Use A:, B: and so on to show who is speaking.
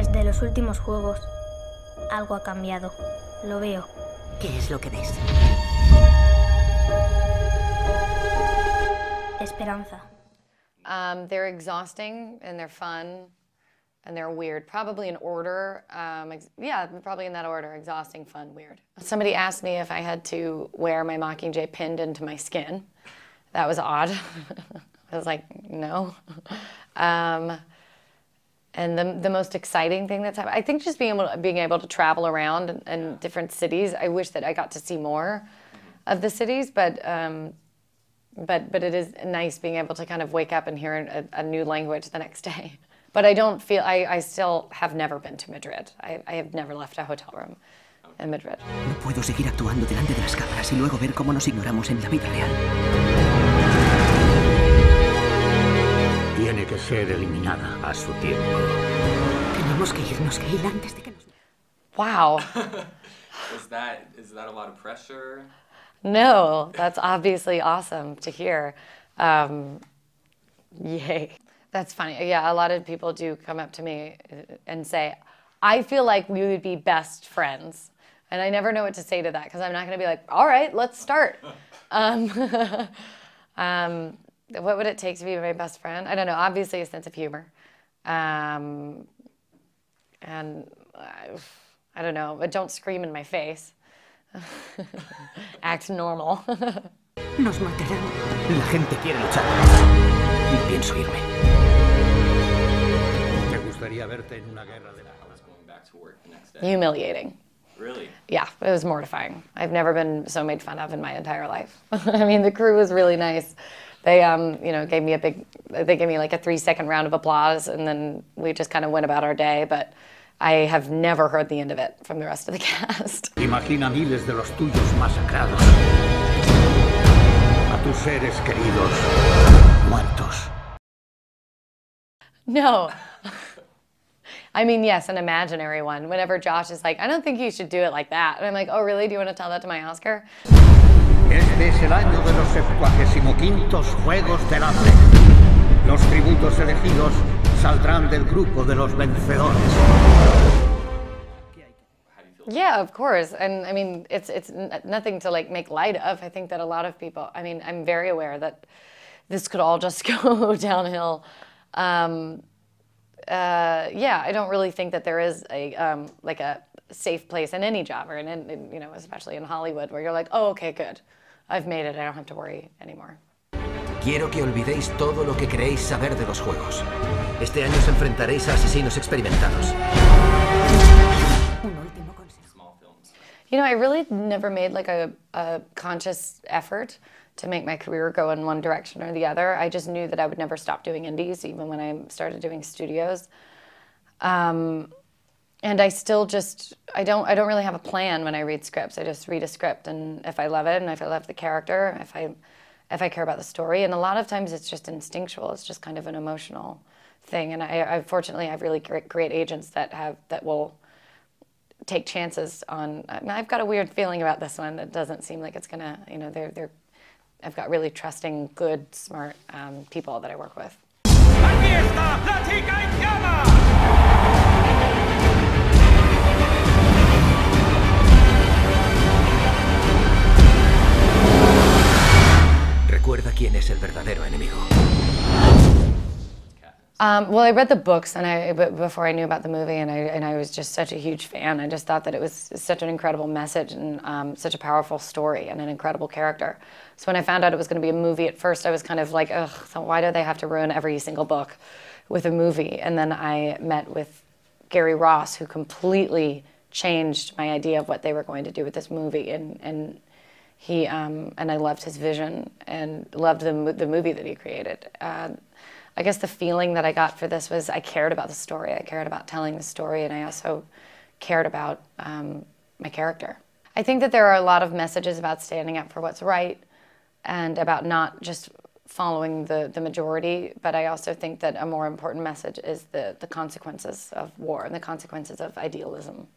A: Desde los últimos juegos, algo ha cambiado. Lo veo.
B: ¿Qué es lo que ves?
A: Esperanza.
C: They're exhausting and they're fun and they're weird. Probably in order. Yeah, probably in that order. Exhausting, fun, weird. Somebody asked me if I had to wear my Mockingjay pinned into my skin. That was odd. I was like, no. And the most exciting thing that's happened, I think just being able to travel around in different cities. I wish that I got to see more of the cities, but it is nice being able to kind of wake up and hear a new language the next day. But I don't feel, I still have never been to Madrid. I have never left a hotel room in Madrid.
B: No puedo seguir actuando delante de las cámaras y luego ver cómo nos ignoramos en la vida real.
D: Tiene que ser eliminada a su tiempo.
B: Tenemos que irnos, Gail, antes de que nos...
C: Wow.
E: Is that a lot of pressure?
C: No, that's obviously awesome to hear. Yay. That's funny. Yeah, a lot of people do come up to me and say, I feel like we would be best friends. And I never know what to say to that because I'm not going to be like, all right, let's start. What would it take to be my best friend? I don't know. Obviously, a sense of humor. And I don't know, but don't scream in my face. Act normal.
B: Nos matarán. La gente quiere luchar. Y pienso irme.
D: ¿Te gustaría verte en una guerra de la...
C: Humiliating.
E: Really?
C: Yeah, it was mortifying. I've never been so made fun of in my entire life. I mean, the crew was really nice. They, you know, gave me like a 3-second round of applause, and then we just kind of went about our day. But I have never heard the end of it from the rest of the cast.
D: Imagina miles de los tuyos masacrados. A tus seres queridos muertos.
C: No. I mean, yes, an imaginary one. Whenever Josh is like, I don't think you should do it like that. And I'm like, oh, really? Do you want to tell that to my Oscar?
D: Este es el año de los 75º Juegos del Hambre. Los tributos elegidos saldrán del grupo de los vencedores.
C: Yeah, of course. And I mean, it's nothing to like make light of. I think that a lot of people, I mean, I'm very aware that this could all just go downhill. Yeah, I don't really think that there is a like a safe place in any job, or in you know, especially in Hollywood, where you're like, oh, okay, good, I've made it, I don't have to worry anymore.
F: Quiero que olvidéis todo lo que creéis saber de los juegos. Este año os enfrentaréis a asesinos experimentados.
C: You know, I really never made like a conscious effort to make my career go in one direction or the other. I just knew that I would never stop doing indies, even when I started doing studios. And I still just, I don't really have a plan when I read scripts. I just read a script, and if I love it, and if I love the character, if I care about the story, and a lot of times it's just instinctual. It's just kind of an emotional thing. And I fortunately have really great agents that will take chances on. I mean, I've got a weird feeling about this one that doesn't seem like it's gonna, you know, I've got really trusting, good, smart people that I work with.
G: ¡Aquí está la chica en llamas!
F: Recuerda quién es el verdadero enemigo.
C: Well, I read the books before I knew about the movie, and I was just such a huge fan. I just thought that it was such an incredible message and such a powerful story and an incredible character. So when I found out it was going to be a movie, at first I was kind of like, ugh, so why do they have to ruin every single book with a movie? And then I met with Gary Ross, who completely changed my idea of what they were going to do with this movie, and he and I loved his vision and loved the movie that he created. I guess the feeling that I got for this was I cared about the story. I cared about telling the story, and I also cared about my character. I think that there are a lot of messages about standing up for what's right and about not just following the majority, but I also think that a more important message is the consequences of war and the consequences of idealism.